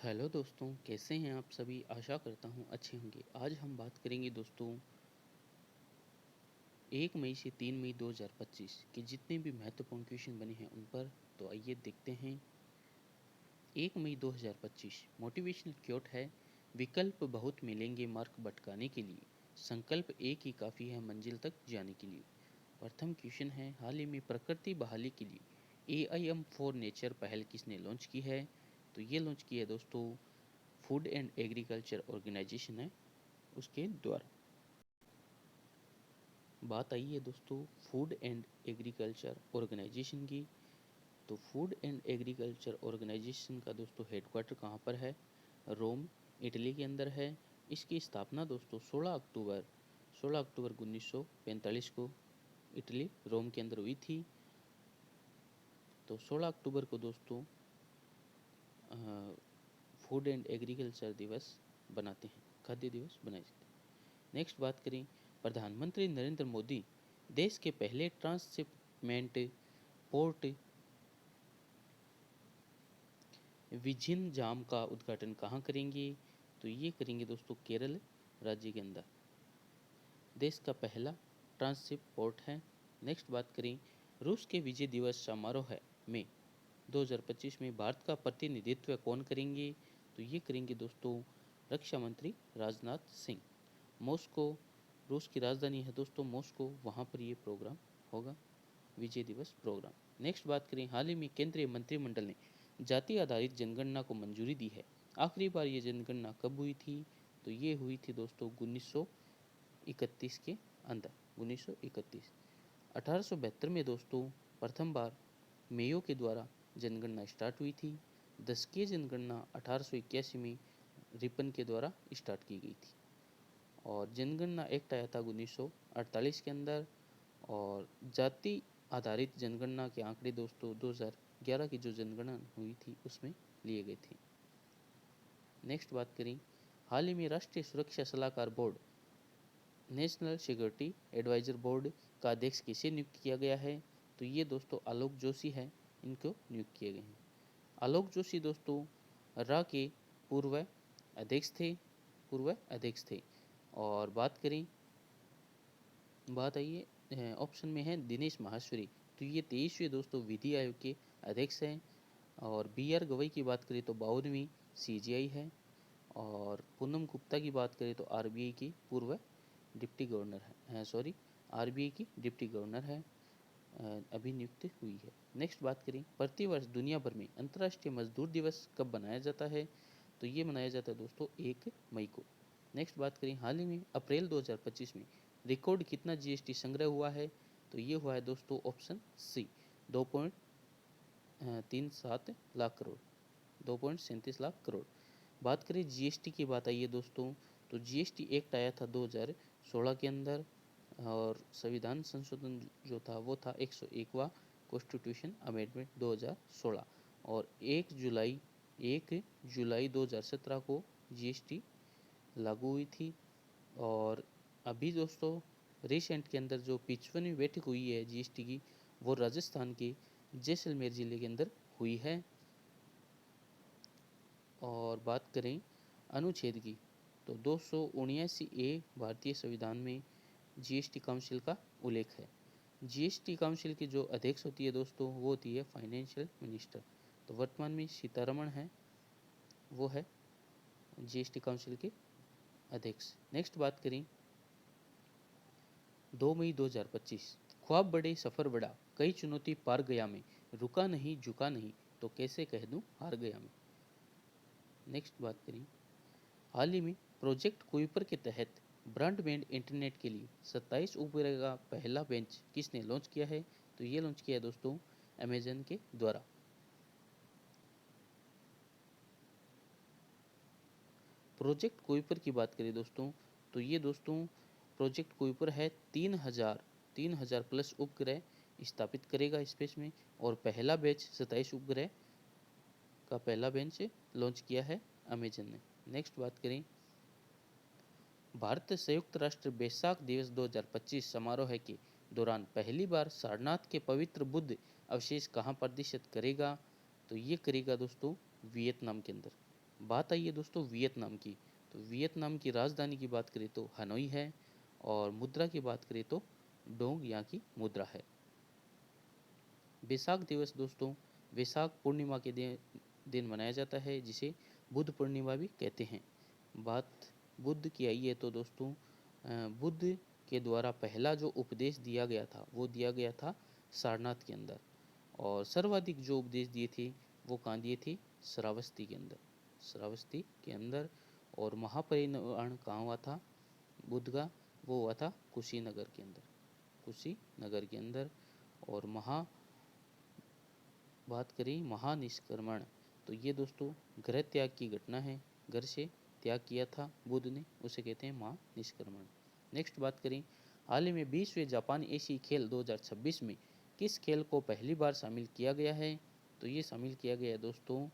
Hello दोस्तों, कैसे हैं आप सभी। आशा करता हूँ अच्छे होंगे। आज हम बात करेंगे दोस्तों 1 मई से 3 मई 2025 के जितने भी महत्वपूर्ण क्वेश्चन बने हैं उन पर। तो आइए देखते हैं। 1 मई 2025 मोटिवेशनल क्योट है। विकल्प बहुत मिलेंगे मार्क भटकाने के लिए, संकल्प एक ही काफ़ी है मंजिल तक जाने के लिए। प्रथम क्वेश्चन है, हाल ही में प्रकृति बहाली के लिए AIM फॉर नेचर पहल किसने लॉन्च की है। तो ये लॉन्च की है दोस्तों फूड एंड एग्रीकल्चर ऑर्गेनाइजेशन है उसके द्वारा। बात आई है दोस्तों फूड एंड एग्रीकल्चर ऑर्गेनाइजेशन की। तो फूड एंड एग्रीकल्चर ऑर्गेनाइजेशन का दोस्तों हेडक्वार्टर कहाँ पर है। रोम, इटली के अंदर है। इसकी स्थापना दोस्तों 16 अक्टूबर 1945 को इटली रोम के अंदर हुई थी। तो 16 अक्टूबर को दोस्तों फूड एंड एग्रीकल्चर दिवस बनाते हैं, खाद्य दिवस बनाए जाते हैं। नेक्स्ट बात करें, प्रधानमंत्री नरेंद्र मोदी देश के पहले ट्रांसशिपमेंट पोर्ट विझिनजाम का उद्घाटन कहाँ करेंगे। तो ये करेंगे दोस्तों केरल राज्य के अंदर। देश का पहला ट्रांसशिप पोर्ट है। नेक्स्ट बात करें, रूस के विजय दिवस समारोह में 2025 में भारत का प्रतिनिधित्व कौन करेंगे। तो ये करेंगे दोस्तों रक्षा मंत्री राजनाथ सिंह। मॉस्को रूस की राजधानी है दोस्तों मॉस्को, वहाँ पर ये प्रोग्राम होगा, विजय दिवस प्रोग्राम। नेक्स्ट बात करें, हाल ही में केंद्रीय मंत्रिमंडल ने जाति आधारित जनगणना को मंजूरी दी है। आखिरी बार ये जनगणना कब हुई थी। तो ये हुई थी दोस्तों 1931 के अंदर, 1931। 1872 में दोस्तों प्रथम बार मेयो के द्वारा जनगणना स्टार्ट हुई थी। दशकीय जनगणना 1881 में रिपन के द्वारा स्टार्ट की गई थी। और जनगणना एक्ट आया था 1948 के अंदर। और जाति आधारित जनगणना के आंकड़े दोस्तों 2011 की जो जनगणना हुई थी उसमें लिए गए थे। नेक्स्ट बात करें, हाल ही में राष्ट्रीय सुरक्षा सलाहकार board national security advisor board का अध्यक्ष किसे नियुक्त किया गया है। तो ये दोस्तों आलोक जोशी है, इनको नियुक्त किए गए हैं। आलोक जोशी दोस्तों रा के पूर्व अध्यक्ष थे। और बात आइए ऑप्शन में है दिनेश माहेश्वरी। तो ये 23वें दोस्तों विधि आयोग के अध्यक्ष हैं। और BR गवई की बात करें तो 52वीं CGI है। और पूनम गुप्ता की बात करें तो RBI की पूर्व डिप्टी गवर्नर है, RBI की डिप्टी गवर्नर है, अभी नियुक्त हुई है। नेक्स्ट बात करें, प्रतिवर्ष दुनिया भर में अंतर्राष्ट्रीय मजदूर दिवस कब मनाया जाता है। तो ये मनाया जाता है दोस्तों 1 मई को। नेक्स्ट बात करें, हाल ही में अप्रैल 2025 में रिकॉर्ड कितना GST संग्रह हुआ है। तो ये हुआ है दोस्तों ऑप्शन सी 2.37 लाख करोड़, 2.37 लाख करोड़। बात करें GST की, बात आई है दोस्तों तो GST एक्ट आया था 2016 के अंदर। और संविधान संशोधन जो था वो था 101वां कॉन्स्टिट्यूशन अमेंडमेंट 2016। और 1 जुलाई 2017 को GST लागू हुई थी। और अभी दोस्तों रिसेंट के अंदर जो 55वीं बैठक हुई है GST की, वो राजस्थान के जैसलमेर जिले के अंदर हुई है। और बात करें अनुच्छेद की, तो 279A भारतीय संविधान में GST काउंसिल का उल्लेख है। GST काउंसिल की जो अध्यक्ष होती है दोस्तों वो होती है फाइनेंशियल मिनिस्टर। तो वर्तमान में सीतारमण है, वो है GST काउंसिल के अध्यक्ष। नेक्स्ट बात करें 2 मई 2025, ख्वाब बड़े सफ़र बड़ा कई चुनौती पार गया में, रुका नहीं झुका नहीं तो कैसे कह दूं हार गया में। नेक्स्ट बात करें, हाल ही में प्रोजेक्ट कुइपर के तहत ब्रॉडबैंड इंटरनेट के लिए 27 उपग्रह का पहला बेंच किसने लॉन्च किया है। तो ये लॉन्च किया है दोस्तों अमेजन के द्वारा। प्रोजेक्ट कुइपर की बात करें दोस्तों तो ये दोस्तों प्रोजेक्ट कुइपर है 3000 प्लस उपग्रह स्थापित करेगा स्पेस में। और पहला बैच 27 उपग्रह का पहला बेंच लॉन्च किया है अमेजन ने। नेक्स्ट बात करें, भारत संयुक्त राष्ट्र बैसाख दिवस 2025 समारोह के दौरान पहली बार सारनाथ के पवित्र बुद्ध अवशेष कहाँ प्रदर्शित करेगा। तो ये करेगा दोस्तों वियतनाम के अंदर। बात आई है दोस्तों वियतनाम की, तो वियतनाम की राजधानी की बात करें तो हनोई है, और मुद्रा की बात करें तो डोंग यहाँ की मुद्रा है। वैशाख दिवस दोस्तों वैशाख पूर्णिमा के दिन मनाया जाता है, जिसे बुद्ध पूर्णिमा भी कहते हैं। बात बुद्ध की आई है तो दोस्तों बुद्ध के द्वारा पहला जो उपदेश दिया गया था वो दिया गया था सारनाथ के अंदर, और सर्वाधिक जो उपदेश दिए थे वो कहाँ दिए थे, श्रावस्ती के अंदर, श्रावस्ती के अंदर। और महापरिनिर्वाण कहाँ हुआ था बुद्ध का, वो हुआ था कुशीनगर के अंदर, कुशीनगर के अंदर। और बात करें महानिष्क्रमण, तो ये दोस्तों गृह त्याग की घटना है, घर से त्याग किया था बुद्ध ने, उसे कहते हैं महानिष्क्रमण। नेक्स्ट बात करें हाल ही में 20वें जापानी एशियाई खेल 2026 में किस खेल को पहली बार शामिल किया गया है, तो ये शामिल किया गया है दोस्तों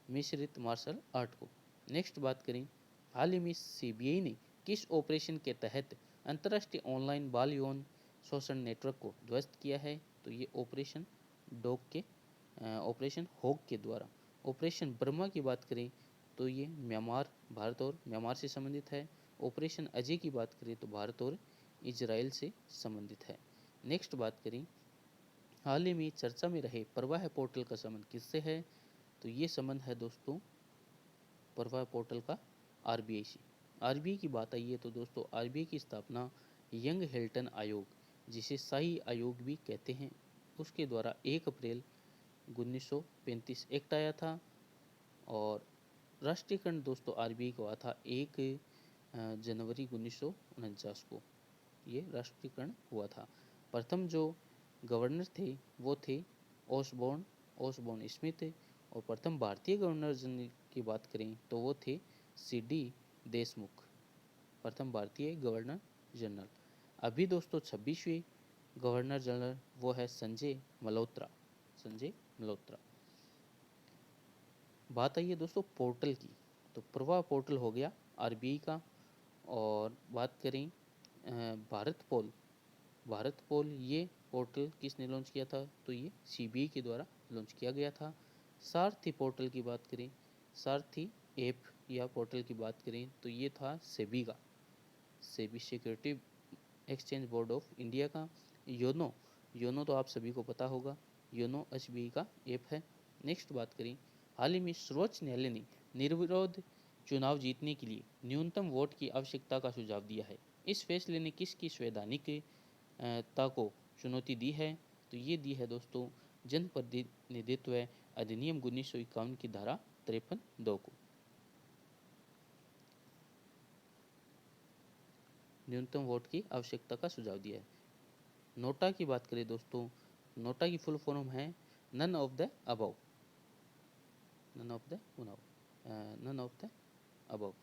मिश्रित मार्शल आर्ट को। नेक्स्ट बात करें हाल ही में सीबीआई ने किस ऑपरेशन के तहत अंतर्राष्ट्रीय ऑनलाइन बाल यौन शोषण नेटवर्क को ध्वस्त किया है, तो ये ऑपरेशन डॉग के ऑपरेशन हॉग के द्वारा। ऑपरेशन ब्रह्मा की बात करें तो ये म्यांमार, भारत और म्यांमार से संबंधित है। ऑपरेशन अजय की बात करें तो भारत और इजराइल से संबंधित है। नेक्स्ट बात करें हाल ही में चर्चा में रहे प्रवाह पोर्टल का संबंध किससे है, तो ये संबंध है दोस्तों प्रवाह पोर्टल का आरबीआई से। आरबीआई की बात आई है तो दोस्तों आरबीआई की स्थापना यंग हिल्टन आयोग, जिसे शाही आयोग भी कहते हैं, उसके द्वारा 1 अप्रैल 1935 एक्ट आया था। और राष्ट्रीयकरण दोस्तों आरबीआई का हुआ था 1 जनवरी 1949 को, ये राष्ट्रीयकरण हुआ था। प्रथम जो गवर्नर थे वो थे ओसबोर्न स्मिथ, और प्रथम भारतीय गवर्नर जनरल की बात करें तो वो थे सीडी देशमुख, प्रथम भारतीय गवर्नर जनरल। अभी दोस्तों 26वें गवर्नर जनरल वो है संजय मल्होत्रा, संजय मल्होत्रा। बात आई है दोस्तों पोर्टल की, तो प्रवाह पोर्टल हो गया आरबीआई का। और बात करें भारत पोल ये पोर्टल किसने लॉन्च किया था, तो ये सीबीआई के द्वारा लॉन्च किया गया था। सारथी पोर्टल की बात करें, सारथी ऐप या पोर्टल की बात करें तो ये था सेबी का, SEBI security exchange board of India का। योनो तो आप सभी को पता होगा, योनो एसबीआई का ऐप है। नेक्स्ट बात करें हाल ही में सर्वोच्च न्यायालय ने निर्विरोध चुनाव जीतने के लिए न्यूनतम वोट की आवश्यकता का सुझाव दिया है। इस फैसले ने किसकी संवैधानिक ता को चुनौती दी है, तो ये दी है दोस्तों जनप्रतिनिधित्व अधिनियम 1951 की धारा 53(2) को। न्यूनतम वोट की आवश्यकता का सुझाव दिया है। नोटा की बात करें दोस्तों, नोटा की फुल फॉर्म है none of the above, none of the none of the above,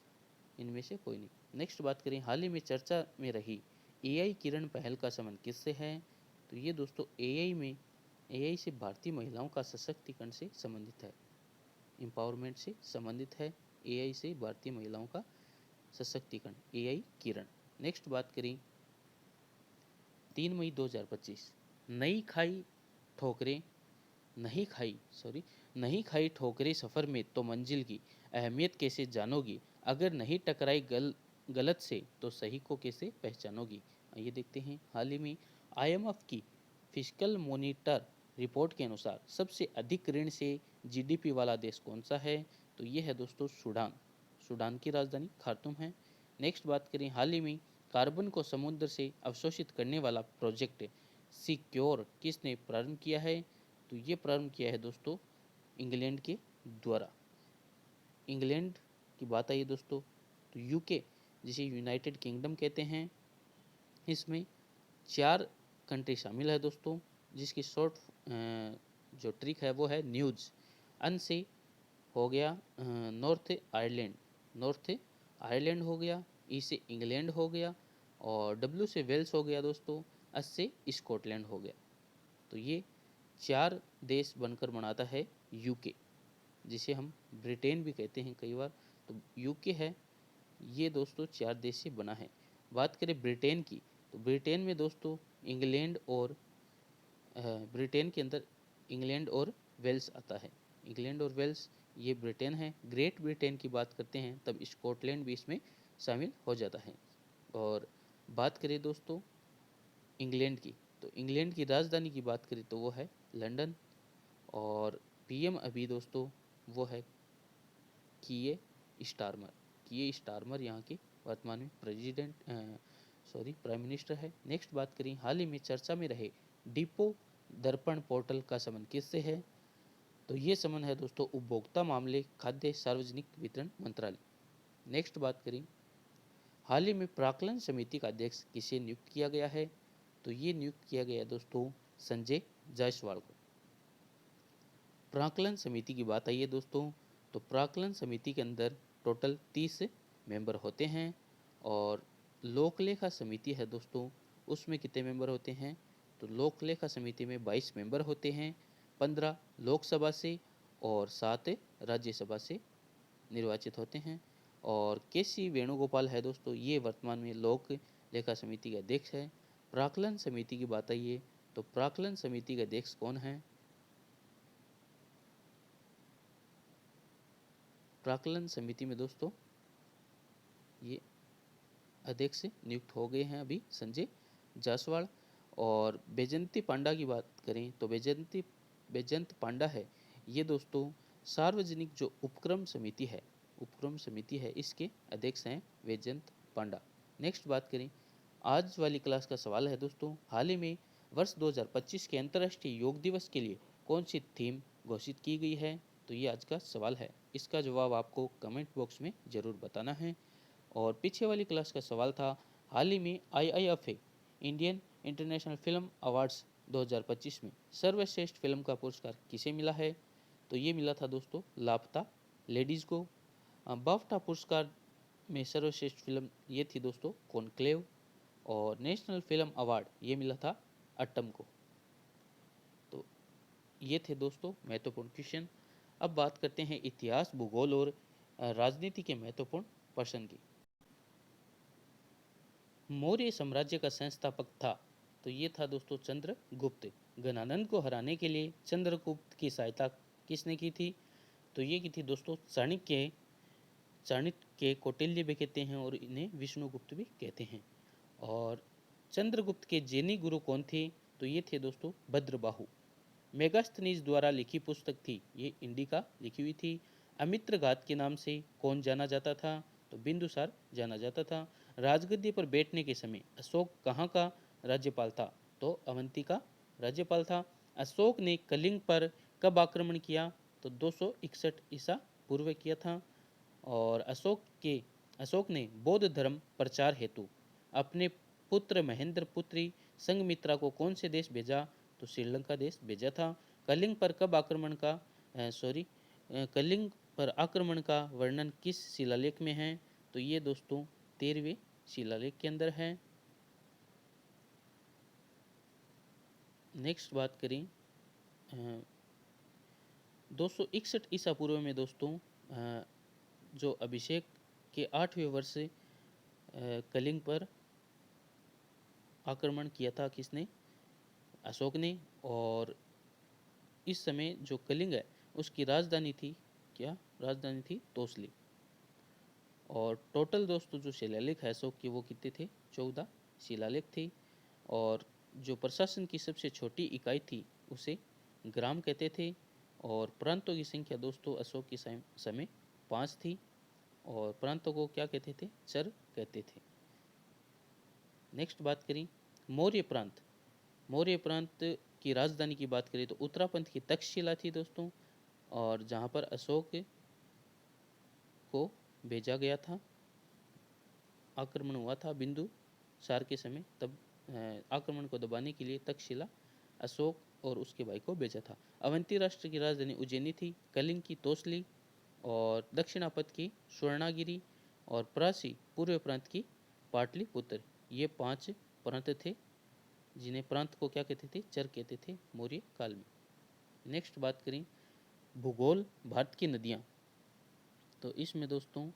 इनमें से कोई नहीं। नेक्स्ट बात करें हाल ही में चर्चा में रही एआई किरण पहल का संबंध किससे है, तो ये दोस्तों एआई से भारतीय महिलाओं का सशक्तिकरण से संबंधित है, एम्पावरमेंट से संबंधित है एआई से भारतीय महिलाओं का सशक्तिकरण, एआई किरण। नेक्स्ट बात करें 3 मई 2025 नई खाई ठोकरें नहीं खाई ठोकरें सफ़र में तो मंजिल की अहमियत कैसे जानोगी, अगर नहीं टकराई गलत से तो सही को कैसे पहचानोगी। ये देखते हैं हाल ही में आईएमएफ की फिस्कल मॉनिटर रिपोर्ट के अनुसार सबसे अधिक ऋण से जीडीपी वाला देश कौन सा है, तो ये है दोस्तों सूडान की राजधानी खार्तूम है। नेक्स्ट बात करें हाल ही में कार्बन को समुद्र से अवशोषित करने वाला प्रोजेक्ट सिक्योर किसने प्रारंभ किया है, तो ये प्रारंभ किया है दोस्तों इंग्लैंड के द्वारा। इंग्लैंड की बात आई दोस्तों तो यूके जिसे यूनाइटेड किंगडम कहते हैं, इसमें 4 कंट्री शामिल है दोस्तों, जिसकी शॉर्ट जो ट्रिक है वो है न्यूज। अन से हो गया नॉर्थ आयरलैंड हो गया, ई से इंग्लैंड हो गया, और डब्ल्यू से वेल्स हो गया दोस्तों, एस से स्कॉटलैंड हो गया। तो ये 4 देश बनकर बनाता है यूके, जिसे हम ब्रिटेन भी कहते हैं कई बार, तो यूके है ये दोस्तों 4 देश से बना है। बात करें ब्रिटेन की, तो ब्रिटेन में दोस्तों इंग्लैंड और ब्रिटेन के अंदर इंग्लैंड और वेल्स आता है, इंग्लैंड और वेल्स ये ब्रिटेन है। ग्रेट ब्रिटेन की बात करते हैं तब स्कॉटलैंड भी इसमें शामिल हो जाता है। और बात करें दोस्तों इंग्लैंड की, तो इंग्लैंड की राजधानी की बात करें तो वो है लंदन। और पीएम अभी दोस्तों वो है कीए स्टारमर। कीए स्टारमर यहाँ के वर्तमान में प्राइम मिनिस्टर है। नेक्स्ट बात करें हाल ही में चर्चा में रहे डिपो दर्पण पोर्टल का संबंध किससे है, तो ये संबंध है दोस्तों उपभोक्ता मामले खाद्य सार्वजनिक वितरण मंत्रालय। नेक्स्ट बात करें हाल ही में प्राक्कलन समिति का अध्यक्ष किसे नियुक्त किया गया है, तो ये नियुक्त किया गया दोस्तों संजय जायसवाल को। प्राक्कलन समिति की बात आई है दोस्तों, तो प्राक्कलन समिति के अंदर टोटल 30 मेंबर होते हैं। और लोकलेखा समिति है दोस्तों, उसमें कितने मेंबर होते हैं, तो लोकलेखा समिति में 22 मेंबर होते हैं। 15 लोकसभा से और 7 राज्यसभा से निर्वाचित होते हैं। और के.सी. वेणुगोपाल है दोस्तों, ये वर्तमान में लोक लेखा समिति के अध्यक्ष है। प्राक्कलन समिति की बात आई है, तो प्राक्कलन समिति के अध्यक्ष कौन है, प्राक्कलन समिति में दोस्तों ये अध्यक्ष नियुक्त हो गए हैं अभी संजय जायसवाल। और बैजंती पांडा की बात करें तो बैजंत पांडा है, ये दोस्तों सार्वजनिक जो उपक्रम समिति है इसके अध्यक्ष हैं बैजंत पांडा। नेक्स्ट बात करें आज वाली क्लास का सवाल है दोस्तों, हाल ही में वर्ष 2025 के अंतर्राष्ट्रीय योग दिवस के लिए कौन सी थीम घोषित की गई है, तो ये आज का सवाल है। इसका जवाब आपको कमेंट बॉक्स में ज़रूर बताना है। और पीछे वाली क्लास का सवाल था हाल ही में IIFA Indian international film awards 2025 में सर्वश्रेष्ठ फिल्म का पुरस्कार किसे मिला है, तो ये मिला था दोस्तों लापता लेडीज़ को। बाफ्टा पुरस्कार में सर्वश्रेष्ठ फिल्म ये थी दोस्तों कॉन्क्लेव। और नेशनल फिल्म अवार्ड ये मिला था अट्टम को। तो ये थे दोस्तों महत्वपूर्ण क्वेश्चन। अब बात करते हैं इतिहास भूगोल और राजनीति के महत्वपूर्ण प्रश्न की। मौर्य साम्राज्य का संस्थापक था, तो ये था दोस्तों चंद्रगुप्त। गणानंद को हराने के लिए चंद्रगुप्त की सहायता किसने की थी, तो ये की थी दोस्तों चाणक्य कौटिल्य भी कहते हैं और इन्हें विष्णुगुप्त भी कहते हैं। और चंद्रगुप्त के जैनी गुरु कौन थे, तो ये थे दोस्तों भद्रबाहु। मेगास्थनीज द्वारा लिखी पुस्तक थी ये इंडिका लिखी हुई थी। अमित्र घात के नाम से कौन जाना जाता था, तो बिंदुसार जाना जाता था। राजगद्दी पर बैठने के समय अशोक कहाँ का राज्यपाल था, तो अवंती का राज्यपाल था। अशोक ने कलिंग पर कब आक्रमण किया, तो 261 ईसा पूर्व किया था। और अशोक ने बौद्ध धर्म प्रचार हेतु अपने पुत्र महेंद्र पुत्री संघमित्रा को कौन से देश भेजा, तो श्रीलंका देश भेजा था। कलिंग पर कब आक्रमण का कलिंग पर आक्रमण का वर्णन किस शिलालेख में है, तो ये दोस्तों 13वें शिलालेख के अंदर है। नेक्स्ट बात करें 261 ईसा पूर्व में दोस्तों जो अभिषेक के 8वें वर्ष कलिंग पर आक्रमण किया था किसने, अशोक ने। और इस समय जो कलिंग है उसकी राजधानी थी तोसली। और टोटल दोस्तों जो शिलालेख है अशोक की वो कितने थे, 14 शिलालेख थे। और जो प्रशासन की सबसे छोटी इकाई थी उसे ग्राम कहते थे। और प्रांतों की संख्या दोस्तों अशोक के समय 5 थी। और प्रांतों को क्या कहते थे, चर कहते थे। नेक्स्ट बात करें मौर्य प्रांत की राजधानी की बात करें तो उत्तरापंथ की तक्षशिला थी दोस्तों, और जहाँ पर अशोक को भेजा गया था, आक्रमण हुआ था बिंदुसार के समय, तब आक्रमण को दबाने के लिए तक्षशिला अशोक और उसके भाई को भेजा था। अवंती राष्ट्र की राजधानी उज्जैनी थी। कलिंग की तोसली, और दक्षिणापथ की स्वर्णागिरी, और प्राची पूर्व प्रांत की पाटलिपुत्र। ये 5 प्रांत थे जिन्हें प्रांत को क्या कहते थे, चर कहते थे मौर्य काल में। नेक्स्ट बात करें भूगोल भारत की नदियाँ, तो इसमें दोस्तों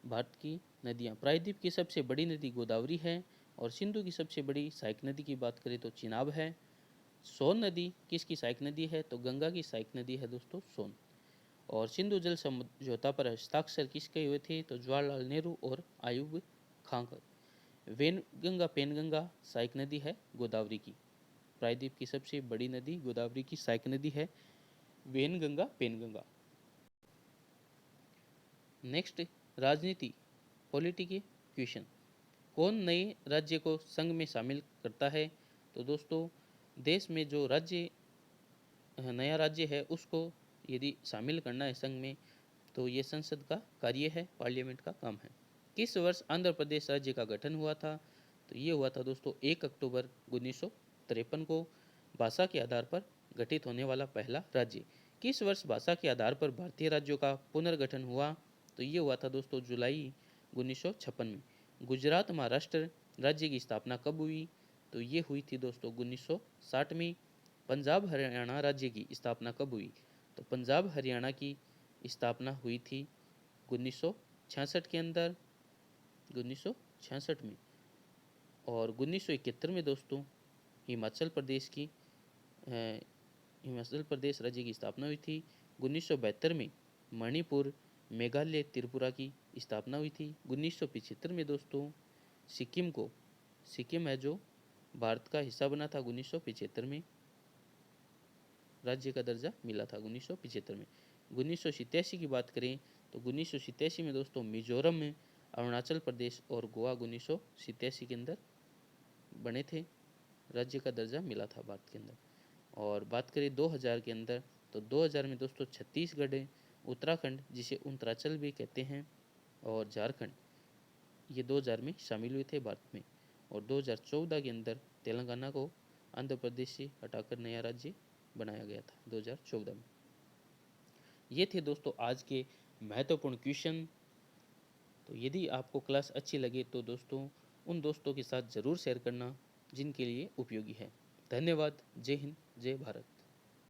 भारत की नदियाँ, प्रायद्वीप की सबसे बड़ी नदी गोदावरी है। और सिंधु की सबसे बड़ी सहायक नदी की बात करें तो चिनाब है। सोन नदी किसकी सहायक नदी है, तो गंगा की सहायक नदी है दोस्तों सोन। और सिंधु जल समझौता पर हस्ताक्षर किसके हुए थे? तो जवाहरलाल नेहरू और अयूब खां का। वेनगंगा पेनगंगा सहायक नदी है गोदावरी की। प्रायद्वीप की सबसे बड़ी नदी गोदावरी की सहायक नदी है वेनगंगा पेनगंगा। नेक्स्ट, राजनीति पॉलिटिकल क्वेश्चन। कौन नए राज्य को संघ में शामिल करता है? तो दोस्तों देश में जो राज्य नया राज्य है उसको यदि शामिल करना है संघ में तो ये संसद का कार्य है, पार्लियामेंट का काम है। किस वर्ष आंध्र प्रदेश राज्य का गठन हुआ था? तो ये हुआ था दोस्तों 1 अक्टूबर 1953 को। भाषा के आधार पर गठित होने वाला पहला राज्य। किस वर्ष भाषा के आधार पर भारतीय राज्यों का पुनर्गठन हुआ? तो ये हुआ था दोस्तों जुलाई 1956 में। गुजरात महाराष्ट्र राज्य की स्थापना कब हुई? तो ये हुई थी दोस्तों 1960 में। पंजाब हरियाणा राज्य की स्थापना कब हुई? तो पंजाब हरियाणा की स्थापना हुई थी 1966 के अंदर, 1966 में। और 1971 में दोस्तों हिमाचल प्रदेश राज्य की स्थापना हुई थी। 1972 में मणिपुर मेघालय त्रिपुरा की स्थापना हुई थी। 1975 में दोस्तों सिक्किम है जो भारत का हिस्सा बना था 1975 में, राज्य का दर्जा मिला था 1975 में। 1987 की बात करें तो 1987 में दोस्तों मिजोरम में अरुणाचल प्रदेश और गोवा 1987 के अंदर बने थे, राज्य का दर्जा मिला था भारत के अंदर। और बात करें 2000 के अंदर तो 2000 में दोस्तों छत्तीसगढ़ है, उत्तराखंड जिसे उत्तरांचल भी कहते हैं और झारखंड ये 2000 में शामिल हुए थे भारत में। और 2014 के अंदर तेलंगाना को आंध्र प्रदेश से हटाकर नया राज्य बनाया गया था 2014 में। ये थे दोस्तों आज के महत्वपूर्ण क्वेश्चन। तो यदि आपको क्लास अच्छी लगे तो दोस्तों उन दोस्तों के साथ ज़रूर शेयर करना जिनके लिए उपयोगी है। धन्यवाद। जय हिंद, जय भारत।